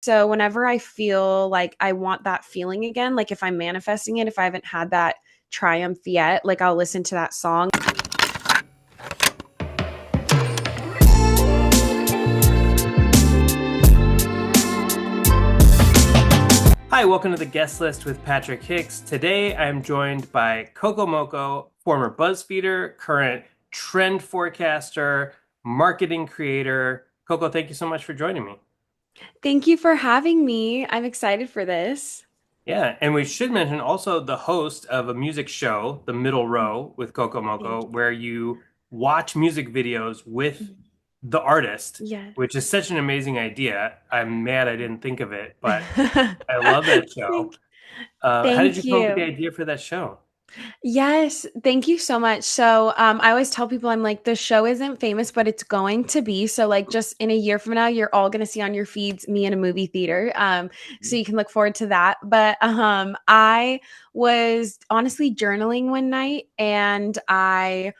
So whenever I feel like I want that feeling again, like if I'm manifesting it, if I haven't had that triumph yet, like I'll listen to that song. Hi, welcome to the guest list with Patrick Hicks. Today I'm joined by Coco Mocoe, former BuzzFeeder, current trend forecaster, marketing creator. Coco, thank you so much for joining me. Thank you for having me. I'm excited for this. Yeah, and we should mention also the host of a music show, The Middle Row with Coco Thank Mocoe, where you watch music videos with you. the artist, Yes. which is such an amazing idea. I'm mad I didn't think of it, but I love that show. Thank, How did you thank come up with the you. idea for that show? Yes, thank you so much. So, I always tell people I'm like, the show isn't famous, but it's going to be. So, like, just in a year from now, you're all going to see on your feeds me in a movie theater. So you can look forward to that. But I was honestly journaling one night, and I'm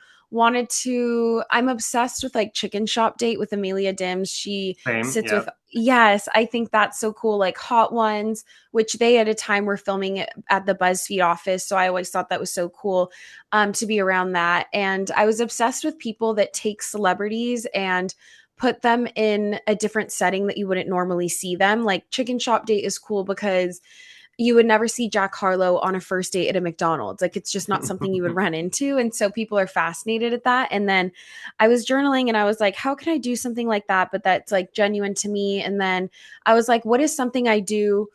obsessed with like Chicken Shop Date with Amelia Dims. She Same, sits yeah. with, yes, I think that's so cool. Like Hot Ones, which they at a time were filming it at the BuzzFeed office. So I always thought that was so cool to be around that. And I was obsessed with people that take celebrities and put them in a different setting that you wouldn't normally see them. Like Chicken Shop Date is cool because you would never see Jack Harlow on a first date at a McDonald's. Like it's just not something you would run into. And so people are fascinated at that. And then I was journaling and I was like, how can I do something like that? But that's like genuine to me. And then I was like, what is something I do?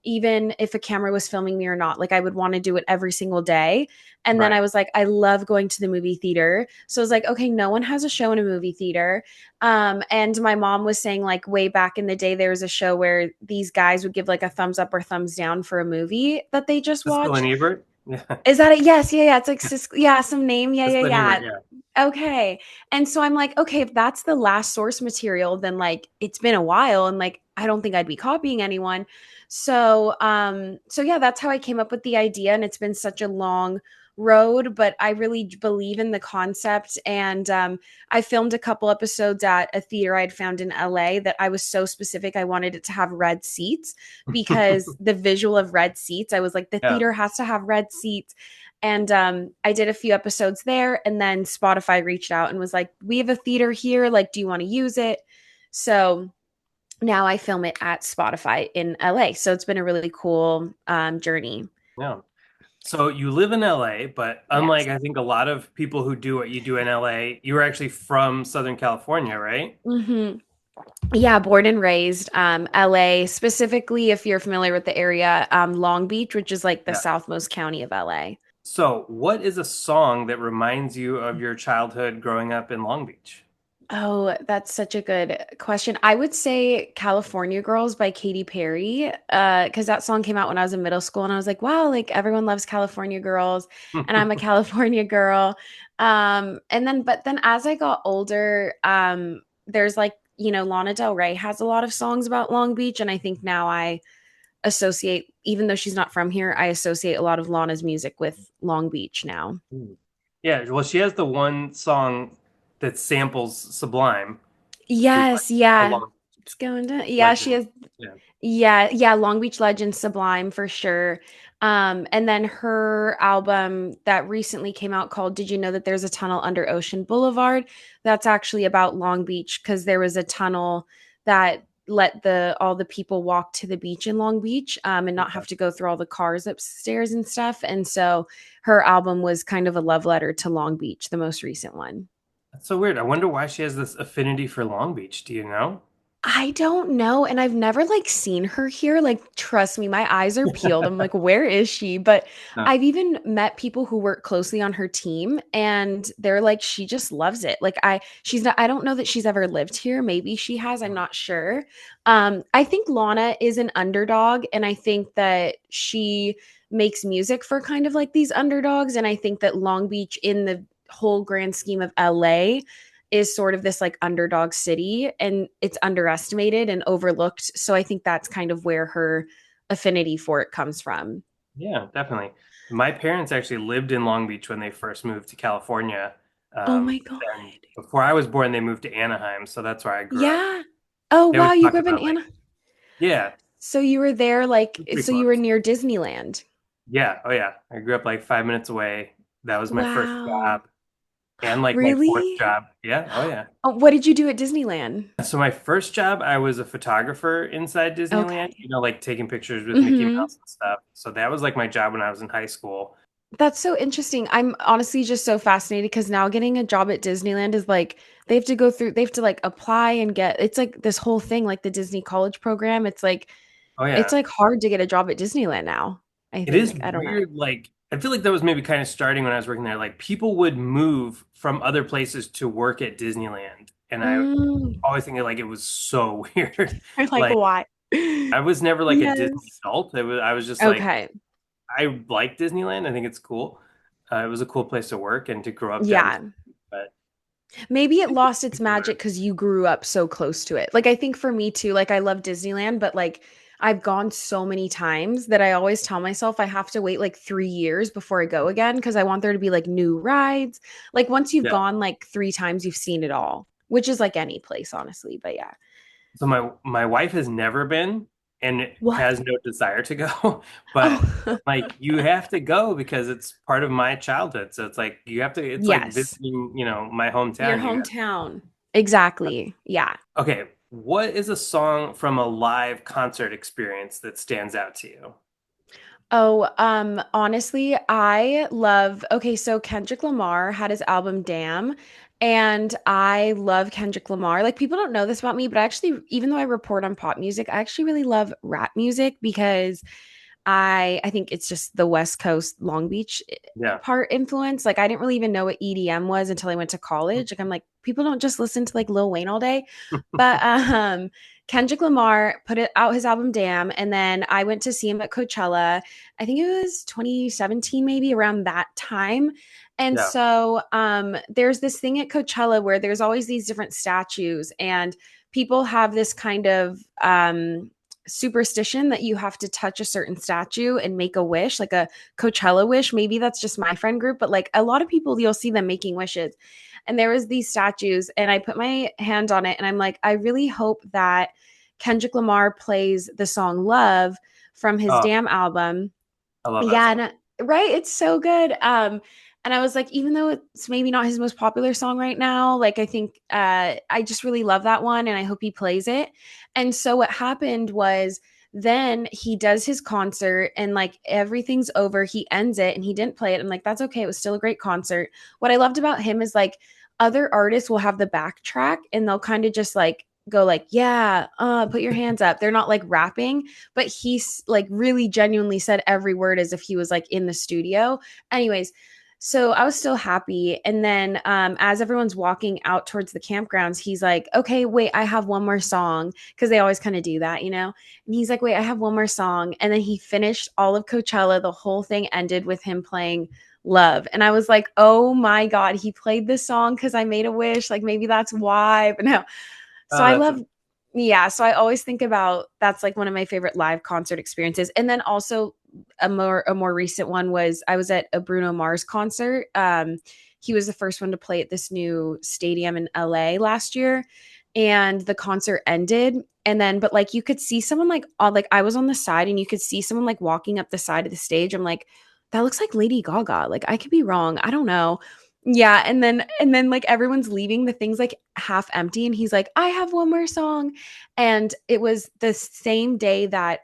Even if a camera was filming me or not, like I would want to do it every single day. And then I Right. was like, I love going to the movie theater. So I was like, okay, no one has a show in a movie theater. And my mom was saying like way back in the day, there was a show where these guys would give like a thumbs up or thumbs down for a movie that they just Siskel and watched. Ebert? Yeah. Is that it? Yes, yeah, yeah. It's like yeah, some name. Yeah, yeah, Siskel and Ebert, yeah. yeah. Okay. And so I'm like, okay, if that's the last source material, then like it's been a while and like I don't think I'd be copying anyone. So yeah, that's how I came up with the idea and it's been such a long road, but I really believe in the concept and I filmed a couple episodes at a theater I'd found in LA that I was so specific I wanted it to have red seats because the visual of red seats, I was like the Yeah. theater has to have red seats. And I did a few episodes there, and then Spotify reached out and was like, "We have a theater here. Like, do you want to use it?" So now I film it at Spotify in LA. So it's been a really cool journey. Yeah. So you live in LA, but Yes. unlike I think a lot of people who do what you do in LA, you were actually from Southern California, right? Hmm. Yeah, born and raised LA, specifically if you're familiar with the area, Long Beach, which is like the Yeah. southmost county of LA. So what is a song that reminds you of your childhood growing up in Long Beach? Oh, that's such a good question. I would say California Girls by Katy Perry, because that song came out when I was in middle school, and I was like, wow, like everyone loves California Girls, and I'm a California girl. But then as I got older, there's like, Lana Del Rey has a lot of songs about Long Beach, and I think now I associate, even though she's not from here, I associate a lot of Lana's music with Long Beach now. Mm. Yeah, well, she has the one song that samples Sublime, who's like Yes, a yeah. long It's going to, yeah, she legend. has. Yeah. Yeah, yeah, Long Beach Legend Sublime for sure. And then her album that recently came out called Did You Know That There's a Tunnel Under Ocean Boulevard? That's actually about Long Beach because there was a tunnel that let the all the people walk to the beach in Long Beach and not Okay. have to go through all the cars upstairs and stuff. And so her album was kind of a love letter to Long Beach, the most recent one. That's so weird. I wonder why she has this affinity for Long Beach. Do you know? I don't know. And I've never like seen her here. Like, trust me, my eyes are peeled. I'm like, where is she? But No. I've even met people who work closely on her team and they're like, she just loves it. She's not, I don't know that she's ever lived here. Maybe she has. I'm not sure. I think Lana is an underdog and I think that she makes music for kind of like these underdogs. And I think that Long Beach in the whole grand scheme of LA is sort of this like underdog city and it's underestimated and overlooked. So I think that's kind of where her affinity for it comes from. Yeah, definitely. My parents actually lived in Long Beach when they first moved to California. Oh my But then God. before I was born, they moved to Anaheim, so that's where I grew up. Yeah. Oh They wow, always you talk grew up in about like Anna. Yeah, So you were there, like, pretty so you were close. near Disneyland. Yeah, oh yeah. I grew up like 5 minutes away. That was my first Wow. job and like my fourth Really? job. Yeah, oh yeah. Oh, what did you do at Disneyland? So my first job, I was a photographer inside Disneyland, Okay. like taking pictures with Mickey Hmm. Mouse and stuff. So that was like my job when I was in high school. That's so interesting. I'm honestly just so fascinated because now getting a job at Disneyland is like they have to like apply and get it's like this whole thing, like the Disney College program. Oh It's yeah. like hard to get a job at Disneyland now, I It is think. I don't know. weird. Like, I feel like that was maybe kind of starting when I was working there. Like, people would move from other places to work at Disneyland. And I Mm. always think like it was so weird. You're like, Like, why? I was never like a Disney Yes. adult. I was just like, Okay. I like Disneyland. I think it's cool. It was a cool place to work and to grow up downtown. Yeah. But Maybe it lost its people magic are, because you grew up so close to it. Like, I think for me too, like, I love Disneyland, but like, I've gone so many times that I always tell myself I have to wait like 3 years before I go again because I want there to be like new rides. Like, once you've yeah. gone like three times, you've seen it all, which is like any place, honestly. But yeah. So my wife has never been and What? has no desire to go, but Oh, like you have to go because it's part of my childhood. So it's like you have to. It's like yes. visiting, my Your hometown. You have. hometown. Exactly. Yeah. Okay, what is a song from a live concert experience that stands out to you? Oh, honestly, I love okay, so Kendrick Lamar had his album Damn, and I love Kendrick Lamar. Like people don't know this about me, but I actually, even though I report on pop music, I actually really love rap music because I think it's just the West Coast Long Beach Yeah. part influence. Like I didn't really even know what EDM was until I went to college. Like I'm like, people don't just listen to like Lil Wayne all day. But Kendrick Lamar put it out his album Damn, and then I went to see him at Coachella. I think it was 2017, maybe around that time. And Yeah. so there's this thing at Coachella where there's always these different statues, and people have this kind of superstition that you have to touch a certain statue and make a wish, like a Coachella wish. Maybe that's just my friend group, but like a lot of people, you'll see them making wishes. And there was these statues, and I put my hand on it, and I'm like, I really hope that Kendrick Lamar plays the song Love from his Oh, Damn album. I love that Yeah, song. and right, it's so good. And I was like, even though it's maybe not his most popular song right now, like I think I just really love that one, and I hope he plays it. And so what happened was then he does his concert and like everything's over. He ends it and he didn't play it. I'm like, that's okay. It was still a great concert. What I loved about him is like other artists will have the backtrack and they'll kind of just like go like, yeah, put your hands up. They're not like rapping, but he's like really genuinely said every word as if he was like in the studio. Anyways, so I was still happy. And then as everyone's walking out towards the campgrounds, he's like, okay, wait, I have one more song. Cause they always kind of do that, you know? And he's like, wait, I have one more song. And then he finished all of Coachella. The whole thing ended with him playing Love. And I was like, oh my God, he played this song because I made a wish. Like maybe that's why. But no, so Oh, I that's love yeah, so I always think about that's like one of my favorite live concert experiences. And then also a more recent one was I was at a Bruno Mars concert. He was the first one to play at this new stadium in LA last year, and the concert ended, and then but like you could see someone like on like I was on the side and you could see someone like walking up the side of the stage. I'm like, that looks like Lady Gaga. Like I could be wrong. I don't know. Yeah, and then like everyone's leaving, the thing's like half empty and he's like, "I have one more song." And it was the same day that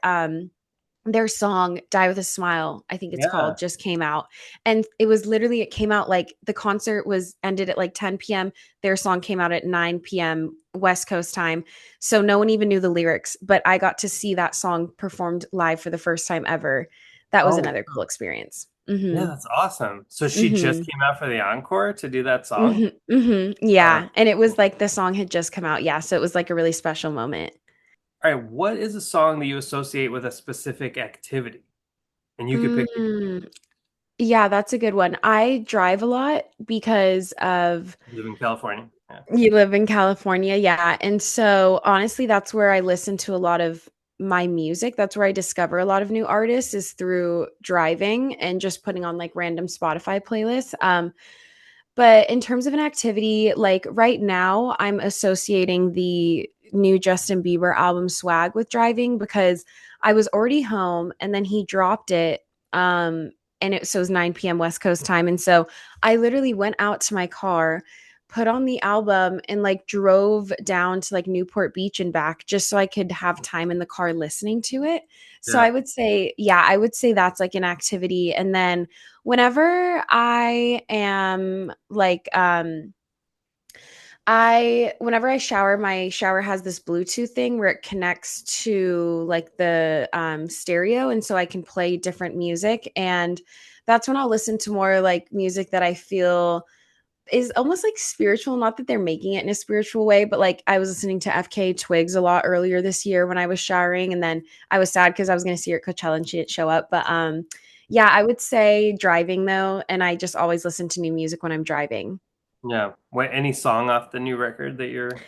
their song Die with a Smile, I think it's called, yeah. just came out. And it was literally it came out like the concert was ended at like 10 p.m. Their song came out at 9 p.m. West Coast time. So no one even knew the lyrics, but I got to see that song performed live for the first time ever. That was Oh, another cool experience. yeah, Mhm. that's awesome. So she just Mhm. came out for the encore to do that song? Mhm, mhm, Oh, yeah, that's and it was cool. like the song had just come out, yeah, so it was like a really special moment. All right, what is a song that you associate with a specific activity? And you could pick the Mm, yeah, that's a good one. I drive a lot because of you live in California. Yeah. you live in California, yeah, and so, honestly, that's where I listen to a lot of my music, that's where I discover a lot of new artists is through driving and just putting on, like, random Spotify playlists, but in terms of an activity, like, right now, I'm associating the new Justin Bieber album Swag with driving because I was already home and then he dropped it. Um, and it was 9 p.m. West Coast time. And so I literally went out to my car, put on the album, and like drove down to like Newport Beach and back just so I could have time in the car listening to it. So Yeah. I would say, yeah, I would say that's like an activity. And then whenever I am like, whenever I shower, my shower has this Bluetooth thing where it connects to like the stereo, and so I can play different music. And that's when I'll listen to more like music that I feel is almost like spiritual. Not that they're making it in a spiritual way, but like I was listening to FK Twigs a lot earlier this year when I was showering, and then I was sad because I was going to see her at Coachella and she didn't show up. But yeah, I would say driving though, and I just always listen to new music when I'm driving. Yeah. What, any song off the new record that you're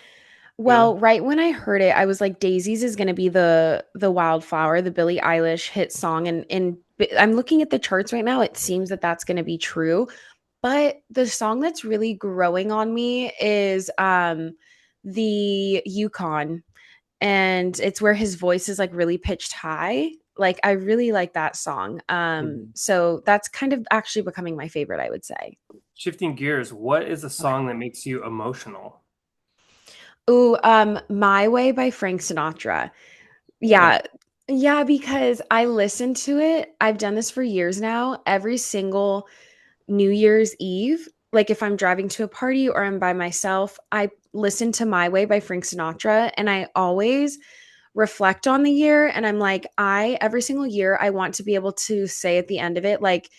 Well, feeling? right when I heard it, I was like, "Daisies" is going to be the Wildflower, the Billie Eilish hit song, and I'm looking at the charts right now. It seems that that's going to be true, but the song that's really growing on me is the Yukon, and it's where his voice is like really pitched high. Like I really like that song. Mhm. So that's kind of actually becoming my favorite, I would say. Shifting gears, what is a Okay. song that makes you emotional? Ooh, My Way by Frank Sinatra. Really? Yeah. Yeah, because I listen to it. I've done this for years now. Every single New Year's Eve, like if I'm driving to a party or I'm by myself, I listen to My Way by Frank Sinatra, and I always reflect on the year, and I'm like, I every single year I want to be able to say at the end of it, like,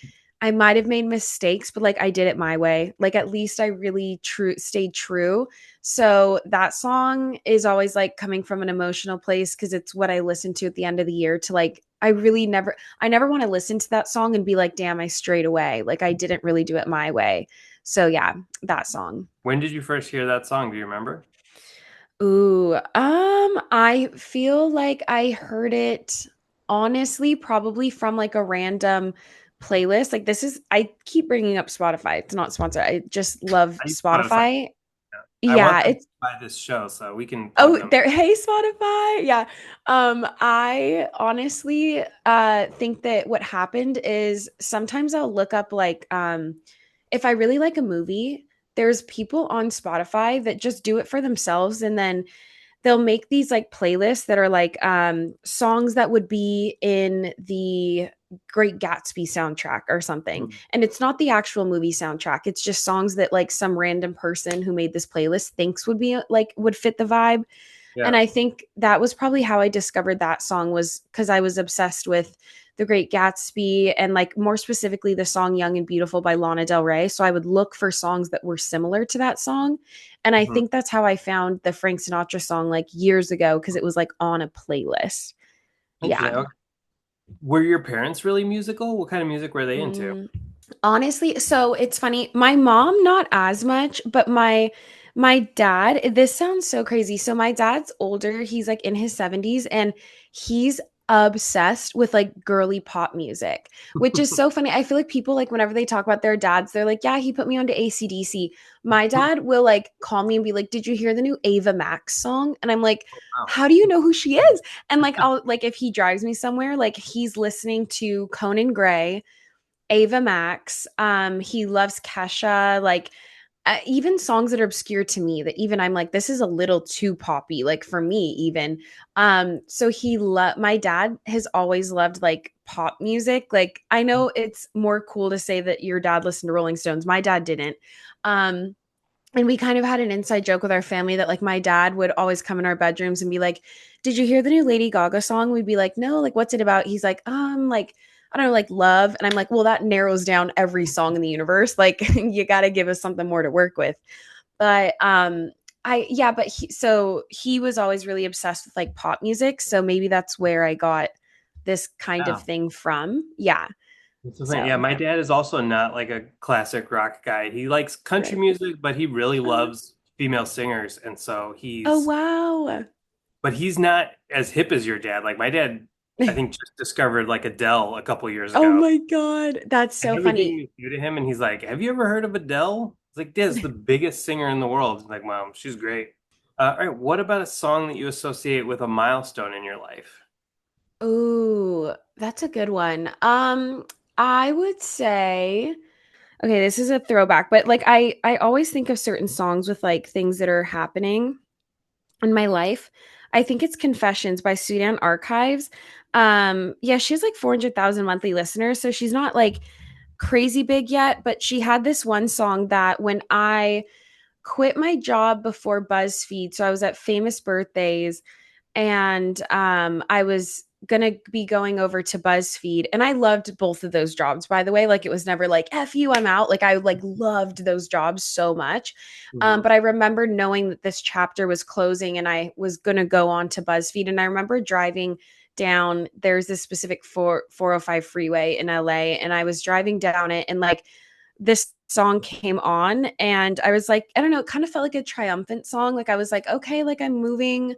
I might have made mistakes, but like I did it my way. Like at least I really true stayed true. So that song is always like coming from an emotional place because it's what I listen to at the end of the year to like I never want to listen to that song and be like, damn, I strayed away. Like I didn't really do it my way. So yeah, that song. When did you first hear that song? Do you remember? Ooh, I feel like I heard it honestly probably from like a random playlist. Like I keep bringing up Spotify. It's not sponsored. I just love I use Spotify. Spotify. Yeah. I want Yeah, them to it's buy this show so we can plug oh, them. there hey Spotify. Yeah. I honestly think that what happened is sometimes I'll look up like if I really like a movie, there's people on Spotify that just do it for themselves, and then they'll make these like playlists that are like songs that would be in the Great Gatsby soundtrack or something. Mhm. And it's not the actual movie soundtrack. It's just songs that like some random person who made this playlist thinks would be like would fit the vibe. And Yeah. I think that was probably how I discovered that song was because I was obsessed with The Great Gatsby and like more specifically the song Young and Beautiful by Lana Del Rey. So I would look for songs that were similar to that song. And I Mhm. think that's how I found the Frank Sinatra song like years ago because it was like on a playlist. Interesting. Yeah. Okay. Were your parents really musical? What kind of music were they into? Mm. Honestly, so it's funny. My mom not as much, but my dad, this sounds so crazy. So my dad's older. He's like in his 70s and he's obsessed with like girly pop music, which is so funny. I feel like people like whenever they talk about their dads, they're like, "Yeah, he put me onto AC/DC." My dad will like call me and be like, "Did you hear the new Ava Max song?" And I'm like, Wow. "How do you know who she is?" And like I'll like if he drives me somewhere, like he's listening to Conan Gray, Ava Max. He loves Kesha. Like even songs that are obscure to me that even I'm like, this is a little too poppy, like for me, even. So my dad has always loved like pop music. Like I know it's more cool to say that your dad listened to Rolling Stones. My dad didn't. Um, and we kind of had an inside joke with our family that like my dad would always come in our bedrooms and be like, "Did you hear the new Lady Gaga song?" We'd be like, "No, like what's it about?" He's like I don't know, like love. And I'm like, "Well, that narrows down every song in the universe. Like you got to give us something more to work with." But I yeah, but he was always really obsessed with like pop music, so maybe that's where I got this kind of Yeah. thing from. Yeah. That's the thing. Yeah, So, my dad is also not like a classic rock guy. He likes country right. music, but he really Uh, loves female singers. And so oh wow. but he's not as hip as your dad. Like my dad, I think just discovered like Adele a couple years Oh ago. my God. That's And so everything funny. was new to him. And he's like, "Have you ever heard of Adele?" It's like, "Dad's the biggest singer in the world." It's like, "Mom, she's great." All right, what about a song that you associate with a milestone in your life? Ooh, that's a good one. I would say, okay, this is a throwback, but like I always think of certain songs with like things that are happening in my life. I think it's Confessions by Sudan Archives. Yeah, she has like 400,000 monthly listeners, so she's not like crazy big yet, but she had this one song that when I quit my job before BuzzFeed, so I was at Famous Birthdays and I was gonna be going over to BuzzFeed, and I loved both of those jobs. By the way, like it was never like "f you, I'm out." Like I like loved those jobs so much. Hmm. But I remember knowing that this chapter was closing, and I was gonna go on to BuzzFeed. And I remember driving down. There's this specific 405 freeway in LA, and I was driving down it, and like this song came on, and I was like, I don't know, it kind of felt like a triumphant song. Like I was like, okay, like I'm moving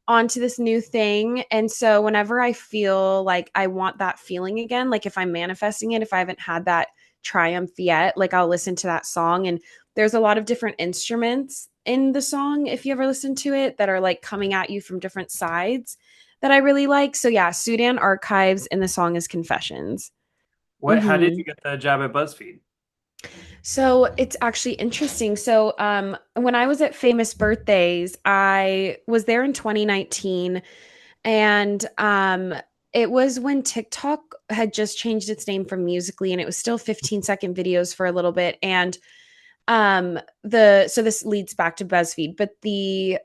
onto this new thing. And so whenever I feel like I want that feeling again, like if I'm manifesting it, if I haven't had that triumph yet, like I'll listen to that song. And there's a lot of different instruments in the song, if you ever listen to it, that are like coming at you from different sides that I really like. So yeah, Sudan Archives, and the song is Confessions. How did Hmm. you get the job at BuzzFeed? So it's actually interesting. So when I was at Famous Birthdays, I was there in 2019, and it was when TikTok had just changed its name from Musically, and it was still 15-second videos for a little bit. And the so this leads back to BuzzFeed, but the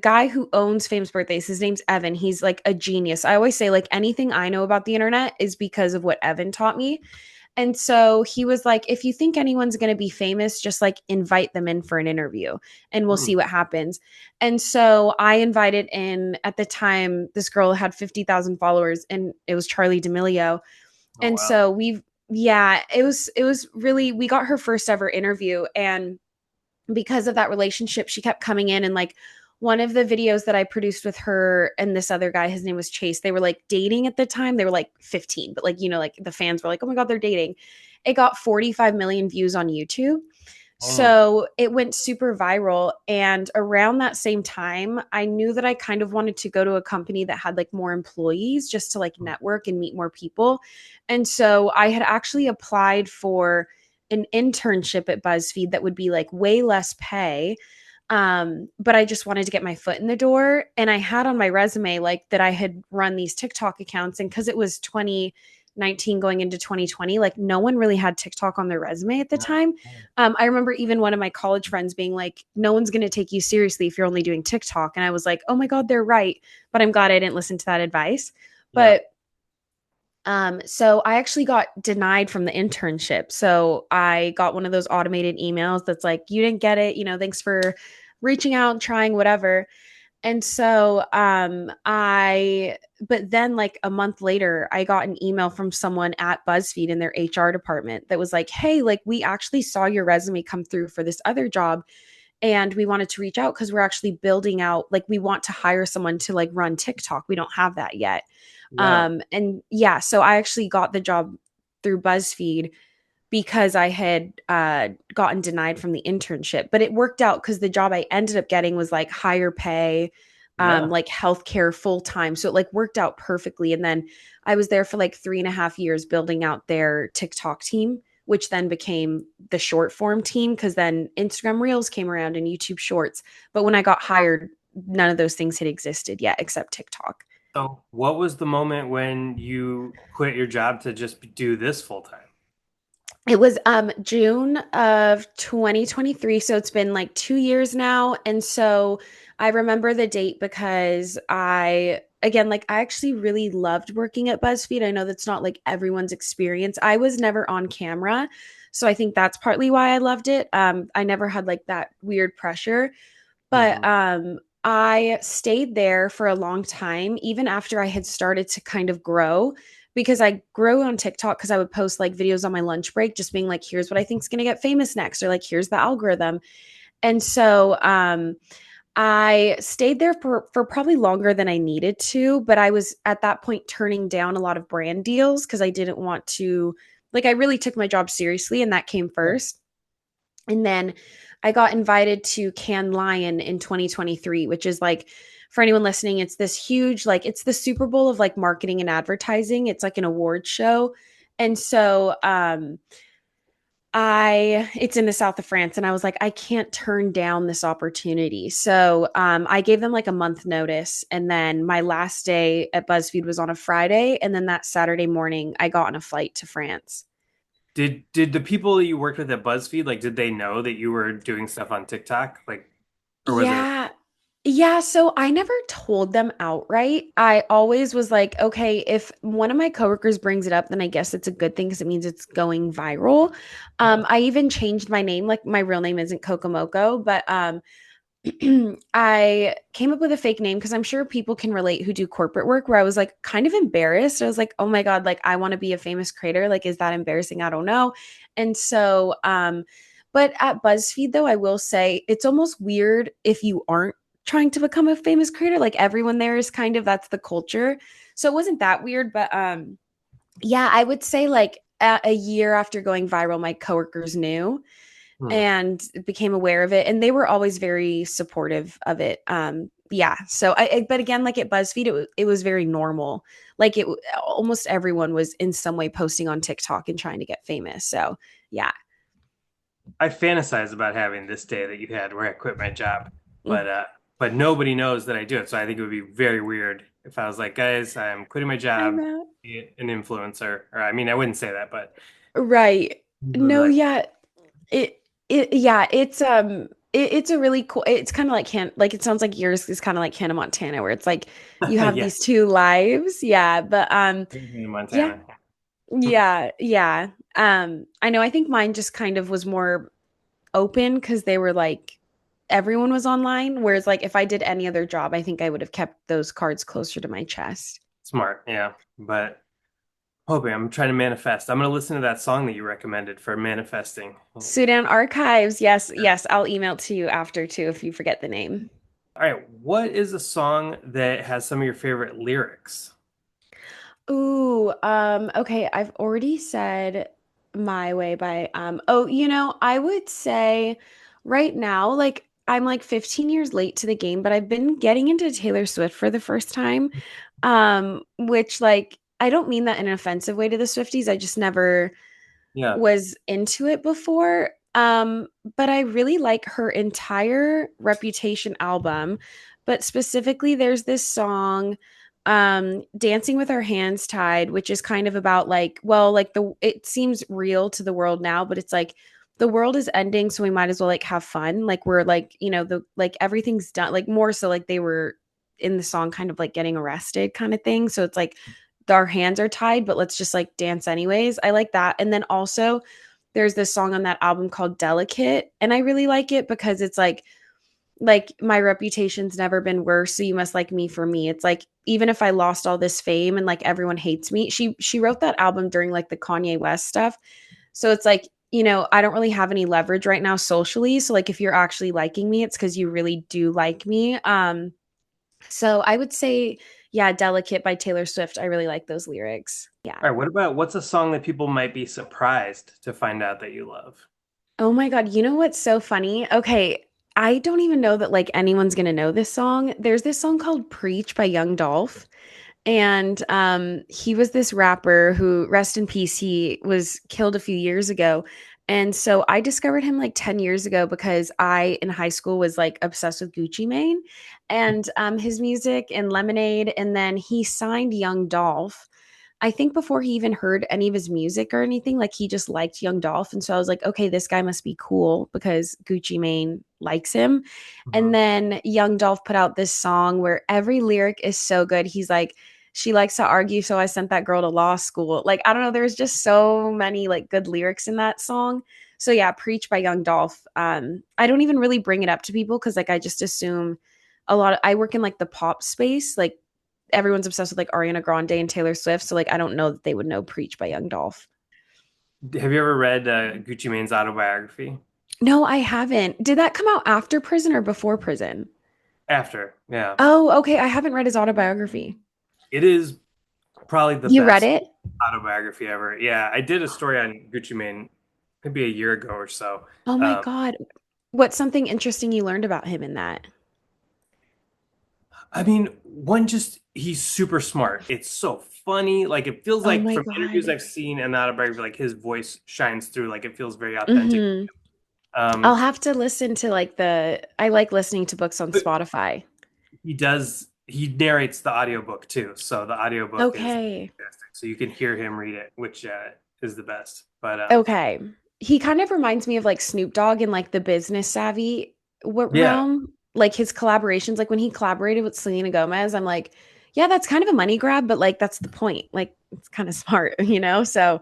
guy who owns Famous Birthdays, his name's Evan. He's like a genius. I always say like anything I know about the internet is because of what Evan taught me. And so he was like, if you think anyone's going to be famous, just like invite them in for an interview and we'll see Hmm. what happens. And so I invited in, at the time, this girl had 50,000 followers, and it was Charlie D'Amelio. Oh, And wow. so yeah, it was really, we got her first ever interview. And because of that relationship, she kept coming in, and like one of the videos that I produced with her and this other guy, his name was Chase, they were like dating at the time. They were like 15, but like, like the fans were like, oh my God, they're dating. It got 45 million views on YouTube. Hmm. So it went super viral. And around that same time, I knew that I kind of wanted to go to a company that had like more employees just to like network and meet more people. And so I had actually applied for an internship at BuzzFeed that would be like way less pay. But I just wanted to get my foot in the door. And I had on my resume like that I had run these TikTok accounts. And because it was 2019 going into 2020, like no one really had TikTok on their resume at the No. time. I remember even one of my college friends being like, no one's going to take you seriously if you're only doing TikTok. And I was like, oh my God, they're right. But I'm glad I didn't listen to that advice. Yeah. But so I actually got denied from the internship. So I got one of those automated emails that's like, you didn't get it, thanks for reaching out, trying, whatever. And so but then like a month later, I got an email from someone at BuzzFeed in their HR department that was like, hey, like we actually saw your resume come through for this other job, and we wanted to reach out because we're actually building out, like we want to hire someone to like run TikTok. We don't have that yet. Yeah. And yeah, so I actually got the job through BuzzFeed because I had gotten denied from the internship. But it worked out because the job I ended up getting was like higher pay, Yeah. like healthcare full time. So it like worked out perfectly. And then I was there for like 3.5 years building out their TikTok team, which then became the short form team because then Instagram Reels came around and YouTube Shorts. But when I got hired, none of those things had existed yet except TikTok. So, what was the moment when you quit your job to just do this full time? It was June of 2023, so it's been like 2 years now. And so I remember the date because I again, like I actually really loved working at BuzzFeed. I know that's not like everyone's experience. I was never on camera, so I think that's partly why I loved it. I never had like that weird pressure. But Hmm. I stayed there for a long time, even after I had started to kind of grow, because I grew on TikTok because I would post like videos on my lunch break, just being like, here's what I think is going to get famous next, or like, here's the algorithm. And so I stayed there for probably longer than I needed to, but I was at that point turning down a lot of brand deals because I didn't want to, like, I really took my job seriously, and that came Yeah. first. And then I got invited to Cannes Lion in 2023, which is like, for anyone listening, it's this huge, like, it's the Super Bowl of like marketing and advertising. It's like an award show. And so, it's in the south of France, and I was like, I can't turn down this opportunity. So I gave them like a month notice, and then my last day at BuzzFeed was on a Friday, and then that Saturday morning I got on a flight to France. Did the people that you worked with at BuzzFeed, like, did they know that you were doing stuff on TikTok? Like, or was it? Yeah. Yeah, so I never told them outright. I always was like, okay, if one of my coworkers brings it up, then I guess it's a good thing because it means it's going viral. I even changed my name, like my real name isn't Coco Moco, but I came up with a fake name because I'm sure people can relate who do corporate work where I was like kind of embarrassed. I was like, oh my God, like I want to be a famous creator. Like, is that embarrassing? I don't know. And so, but at BuzzFeed though, I will say it's almost weird if you aren't trying to become a famous creator. Like everyone there is kind of that's the culture. So it wasn't that weird, but yeah, I would say like a year after going viral, my coworkers knew Hmm. and became aware of it, and they were always very supportive of it. Yeah, so but again, like at BuzzFeed, it was very normal. Like it almost everyone was in some way posting on TikTok and trying to get famous. So yeah. I fantasize about having this day that you had where I quit my job, Mm. but uh, but nobody knows that I do it. So I think it would be very weird if I was like, guys, I'm quitting my I'm job, out. be an influencer. Or I mean, I wouldn't say that, but Right. people would be No, like, yeah. Yeah, it's a really cool, it's kind of like like it sounds like yours is kind of like Hannah Montana where it's like you have yeah, these two lives. Yeah, but in yeah. Montana. Yeah, yeah. I know I think mine just kind of was more open because they were like everyone was online. Whereas like if I did any other job, I think I would have kept those cards closer to my chest. Smart, yeah. But hoping I'm trying to manifest. I'm gonna listen to that song that you recommended for manifesting. All Sudan Archives. Yes, yes. I'll email to you after too if you forget the name. right, what is a song that has some of your favorite lyrics? Ooh, okay. I've already said My Way by I would say right now, like I'm like 15 years late to the game, but I've been getting into Taylor Swift for the first time. Which like I don't mean that in an offensive way to the Swifties. I just never Yeah. was into it before. But I really like her entire Reputation album. But specifically, there's this song, Dancing with Our Hands Tied, which is kind of about like, well, like it seems real to the world now, but it's like the world is ending, so we might as well like have fun. Like we're like, the like everything's done, like more so like they were in the song kind of like getting arrested kind of thing. So it's like our hands are tied, but let's just like dance anyways. I like that. And then also there's this song on that album called Delicate, and I really like it because it's like my reputation's never been worse, so you must like me for me. It's like even if I lost all this fame and like everyone hates me. She wrote that album during like the Kanye West stuff. So it's like, I don't really have any leverage right now socially. So like if you're actually liking me, it's because you really do like me. So I would say, yeah, Delicate by Taylor Swift. I really like those lyrics. Yeah. All right, what's a song that people might be surprised to find out that you love? Oh my God. You know what's so funny? Okay. I don't even know that like anyone's going to know this song. There's this song called Preach by Young Dolph. And he was this rapper who, rest in peace, he was killed a few years ago. And so I discovered him like 10 years ago because I in high school was like obsessed with Gucci Mane and his music and Lemonade. And then he signed Young Dolph. I think before he even heard any of his music or anything, like he just liked Young Dolph. And so I was like, okay, this guy must be cool because Gucci Mane likes him. And Mhm. then Young Dolph put out this song where every lyric is so good. He's like, she likes to argue, so I sent that girl to law school. Like, I don't know, there's just so many like good lyrics in that song. So yeah, Preach by Young Dolph. I don't even really bring it up to people because like I just assume I work in like the pop space, like everyone's obsessed with like Ariana Grande and Taylor Swift. So like I don't know that they would know Preach by Young Dolph. Have you ever read Gucci Mane's autobiography? No, I haven't. Did that come out after prison or before prison? After, yeah. Oh, okay. I haven't read his autobiography. It is probably the You read best it? autobiography ever. Yeah, I did a story on Gucci Mane maybe a year ago or so. Oh my Um, God. What's something interesting you learned about him in that? I mean, one just he's super smart. It's so funny. Like it feels Oh like my from interviews God. I've seen and autobiography, like his voice shines through. Like it feels very authentic. Hmm. I'll Um, have to listen to like I like listening to books on but Spotify. he narrates the audiobook too. So the audiobook is Okay. fantastic. So you can hear him read it, which is the best. But Okay. He kind of reminds me of like Snoop Dogg in like the business savvy yeah. realm. Like his collaborations, like when he collaborated with Selena Gomez, I'm like, yeah, that's kind of a money grab, but like that's the point. Like it's kind of smart, you know? So,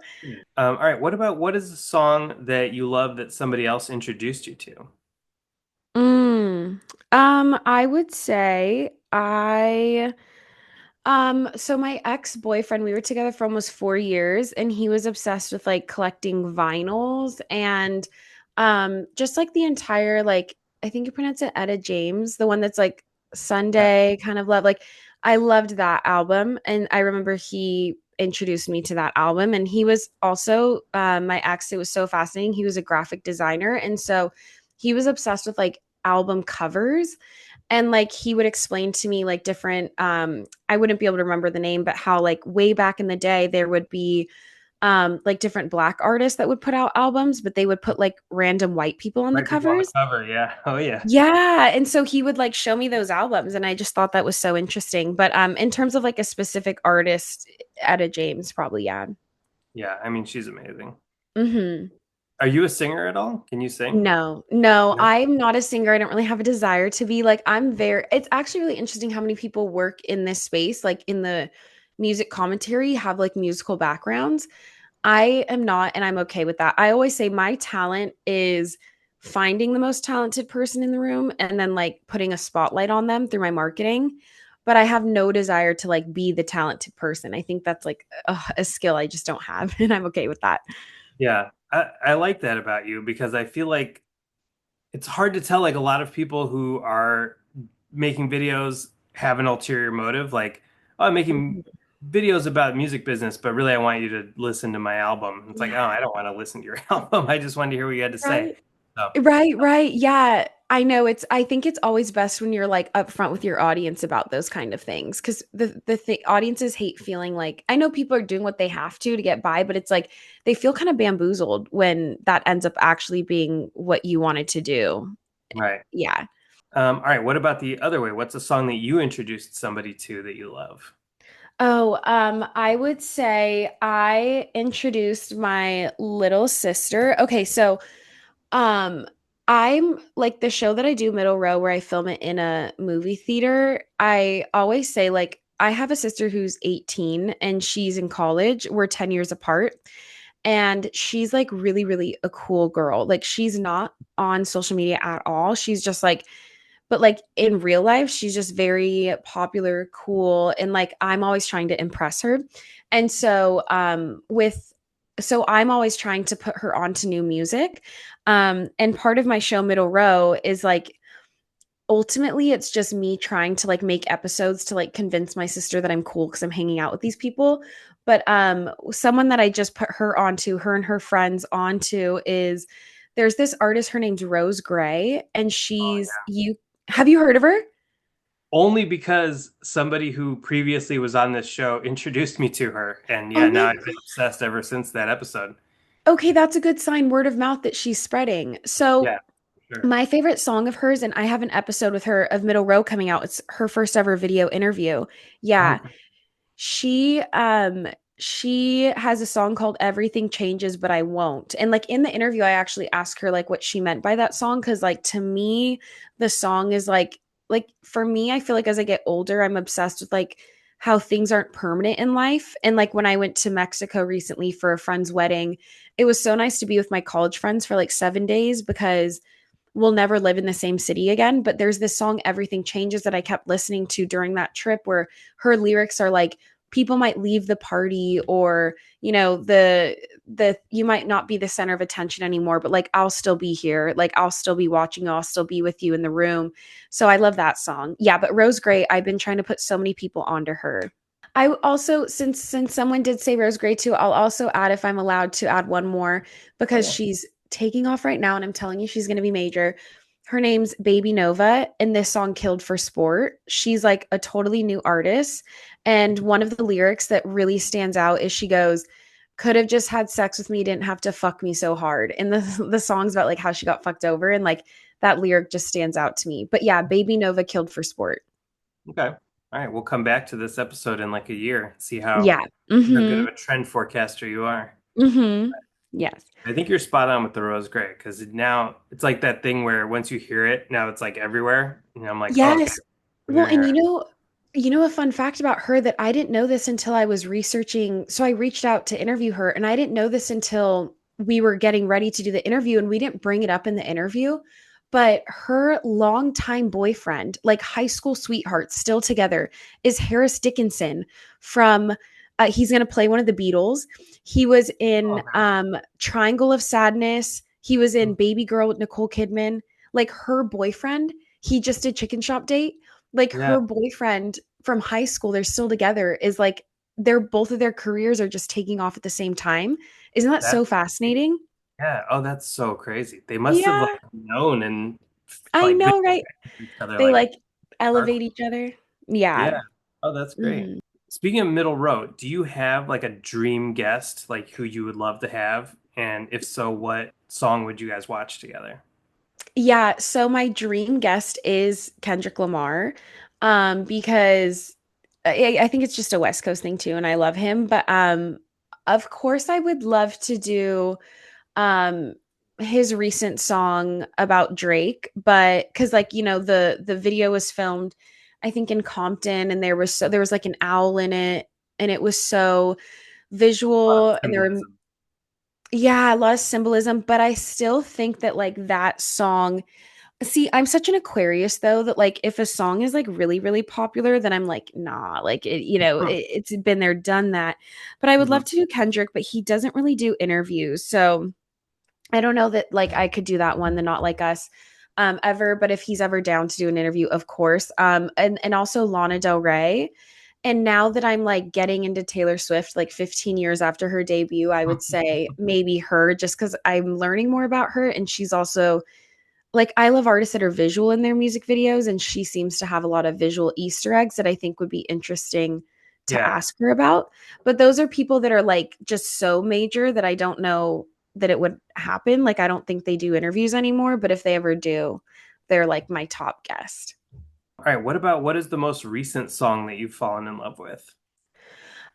All right. What is a song that you love that somebody else introduced you to? mm, I would say so my ex-boyfriend, we were together for almost 4 years, and he was obsessed with like collecting vinyls and just like the entire like I think you pronounce it Etta James, the one that's like Yeah. Sunday kind of love. Like I loved that album, and I remember he introduced me to that album. And he was also my ex. It was so fascinating. He was a graphic designer, and so he was obsessed with like album covers, and like he would explain to me like different I wouldn't be able to remember the name, but how like way back in the day there would be like different black artists that would put out albums, but they would put like random white people on the Right people on the covers. cover. Yeah. Oh yeah. Yeah, and so he would like show me those albums, and I just thought that was so interesting. But in terms of like a specific artist, Etta James probably, yeah. Yeah. I mean, she's amazing. Mhm. Are you a singer at all? Can you sing? No, no, No. I'm not a singer. I don't really have a desire to be. Like, it's actually really interesting how many people work in this space, like in the music commentary, have like musical backgrounds. I am not, and I'm okay with that. I always say my talent is finding the most talented person in the room and then like putting a spotlight on them through my marketing. But I have no desire to like be the talented person. I think that's like a skill I just don't have, and I'm okay with that. Yeah. I like that about you because I feel like it's hard to tell. Like a lot of people who are making videos have an ulterior motive. Like, oh, I'm making Mhm. videos about music business, but really I want you to listen to my album. It's like, oh, Yeah. I don't want to listen to your album. I just wanted to hear what you had to say. Right. So, Right, right. Yeah. I think it's always best when you're like upfront with your audience about those kind of things, cuz audiences hate feeling like I know people are doing what they have to get by, but it's like they feel kind of bamboozled when that ends up actually being what you wanted to do. right. Yeah. All right. What about the other way? What's a song that you introduced somebody to that you love? Oh, I would say I introduced my little sister. Okay, so Um, I'm like the show that I do, Middle Row, where I film it in a movie theater. I always say, like, I have a sister who's 18 and she's in college. We're 10 years apart. And she's like really, really a cool girl. Like, she's not on social media at all. She's just like, but like in real life, she's just very popular, cool. And like, I'm always trying to impress her. And so, so I'm always trying to put her onto new music. And part of my show, Middle Row, is like ultimately it's just me trying to like make episodes to like convince my sister that I'm cool because I'm hanging out with these people. But someone that I just put her onto, her and her friends onto, is there's this artist, her name's Rose Gray, and Oh, she's yeah. you have you heard of her? Only because somebody who previously was on this show introduced me to her. And Oh yeah, now my I've been obsessed ever since that episode. Okay, that's a good sign, word of mouth, that she's spreading. So Yeah, sure. my favorite song of hers, and I have an episode with her of Middle Row coming out. It's her first ever video interview. Yeah. Okay. She has a song called Everything Changes But I Won't. And like in the interview I actually asked her like what she meant by that song, cuz like to me the song is like for me I feel like as I get older I'm obsessed with like how things aren't permanent in life. And like when I went to Mexico recently for a friend's wedding, it was so nice to be with my college friends for like 7 days because we'll never live in the same city again. But there's this song, Everything Changes, that I kept listening to during that trip where her lyrics are like, people might leave the party, or, you know, the you might not be the center of attention anymore, but like I'll still be here. Like I'll still be watching you, I'll still be with you in the room. So I love that song. Yeah, but Rose Gray, I've been trying to put so many people onto her. I also, since someone did say Rose Gray too, I'll also add, if I'm allowed to add one more, Oh, because yeah. she's taking off right now and I'm telling you she's going to be major. Her name's Baby Nova, and this song Killed for Sport. She's like a totally new artist. And one of the lyrics that really stands out is she goes, could have just had sex with me, didn't have to fuck me so hard. And the song's about like how she got fucked over, and like that lyric just stands out to me. But yeah, Baby Nova Killed for Sport. Okay. All right, we'll come back to this episode in like a year, see Yeah. how good of Mm-hmm. a trend forecaster you are. Mm-hmm. Yes. I think you're spot on with the rose gray because now it's like that thing where once you hear it, now it's like everywhere. And I'm like, oh, okay, Yes. we're Well, gonna and hear it. a fun fact about her that I didn't know this until I was researching. So I reached out to interview her, and I didn't know this until we were getting ready to do the interview, and we didn't bring it up in the interview. But her longtime boyfriend, like high school sweetheart, still together, is Harris Dickinson from. He's going to play one of the Beatles. He was Oh, in okay. Triangle of Sadness. He was in Baby Girl with Nicole Kidman. Like her boyfriend, he just did Chicken Shop Date. Like Yeah, her boyfriend from high school, they're still together, is like they're both of their careers are just taking off at the same time. Isn't that so that's fascinating? yeah. Oh, that's so crazy. They must have Yeah, like known and I like been know, right? with each other They like like elevate each other. Yeah. yeah. Oh, that's great. Mhm. Speaking of middle road, do you have like a dream guest, like who you would love to have? And if so, what song would you guys watch together? Yeah, so my dream guest is Kendrick Lamar, because I think it's just a West Coast thing too, and I love him. But of course, I would love to do um his recent song about Drake, but because like the video was filmed, I think in Compton, and there was like an owl in it, and it was so A lot of visual, and there were symbolism. yeah, a lot of symbolism. But I still think that like that song. See, I'm such an Aquarius though that like if a song is like really really popular, then I'm like nah, like it's been there done that. But I would Mhm. love to do Kendrick, but he doesn't really do interviews, so I don't know that like I could do that one, the Not Like Us, ever. But if he's ever down to do an interview, of course. And also Lana Del Rey. And now that I'm like getting into Taylor Swift, like 15 years after her debut, I would say maybe her, just because I'm learning more about her, and she's also like I love artists that are visual in their music videos, and she seems to have a lot of visual Easter eggs that I think would be interesting to Yeah. ask her about. But those are people that are like just so major that I don't know that it would happen. Like I don't think they do interviews anymore, but if they ever do, they're like my top guest. All right, what is the most recent song that you've fallen in love with?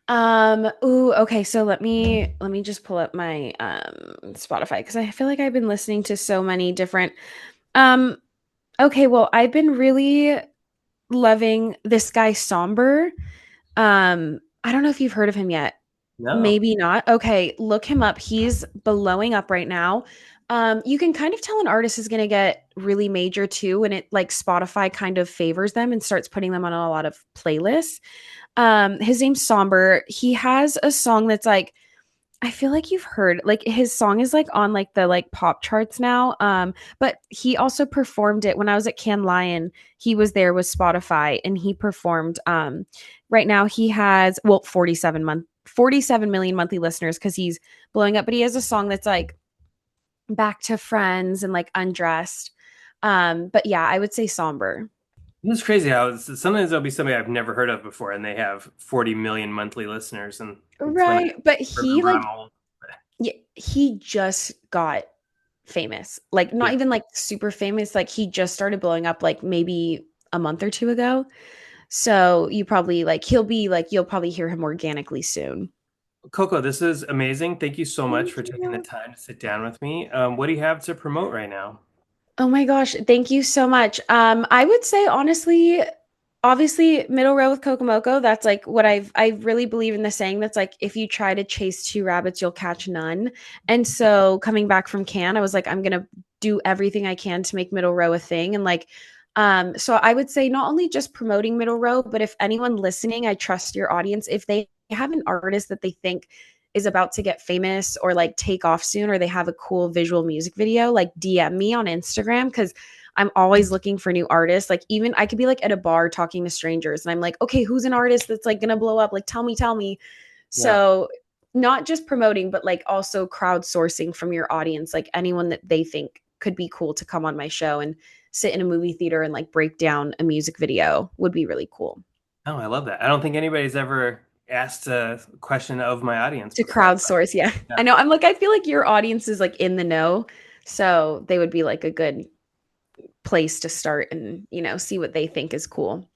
Ooh, okay, so let me just pull up my Spotify because I feel like I've been listening to so many different um okay, well, I've been really loving this guy Somber. I don't know if you've heard of him yet. No. Maybe not. Okay, look him up. He's blowing up right now. You can kind of tell an artist is going to get really major too when it like Spotify kind of favors them and starts putting them on a lot of playlists. His name's Somber. He has a song that's like I feel like you've heard like his song is like on like the like pop charts now. But he also performed it when I was at Cannes Lion. He was there with Spotify and he performed. Right now he has 47 million monthly listeners because he's blowing up. But he has a song that's like Back to Friends and like Undressed. But yeah, I would say Somber. It's crazy how sometimes there'll be somebody I've never heard of before and they have 40 million monthly listeners. And it's when I Right, but he remember like I'm old. yeah, he just got famous. Like not Yeah. even like super famous, like he just started blowing up like maybe a month or two ago. So you probably like he'll be like you'll probably hear him organically soon. Coco, this is amazing. Thank you so much Thank for taking the you. time to sit down with me. What do you have to promote right now? Oh my gosh, thank you so much. I would say honestly, obviously middle row with Kokomoko. That's like what I really believe in the saying that's like if you try to chase two rabbits, you'll catch none. And so coming back from Cannes, I was like, I'm gonna do everything I can to make middle row a thing. And like, so I would say not only just promoting middle row, but if anyone listening, I trust your audience. If they have an artist that they think is about to get famous or like take off soon, or they have a cool visual music video, like DM me on Instagram because I'm always looking for new artists. Like even I could be like at a bar talking to strangers and I'm like, okay, who's an artist that's like gonna blow up? Like tell me. Yeah. So not just promoting, but like also crowdsourcing from your audience, like anyone that they think could be cool to come on my show. And sit in a movie theater and like break down a music video would be really cool. Oh, I love that. I don't think anybody's ever asked a question of my audience To before. crowdsource, yeah. Yeah. I know. I'm like, I feel like your audience is like in the know, so they would be like a good place to start and, see what they think is cool.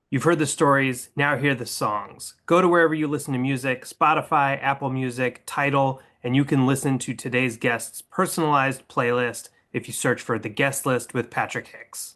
You've heard the stories, now hear the songs. Go to wherever you listen to music, Spotify, Apple Music, Tidal, and you can listen to today's guest's personalized playlist if you search for The Guest List with Patrick Hicks.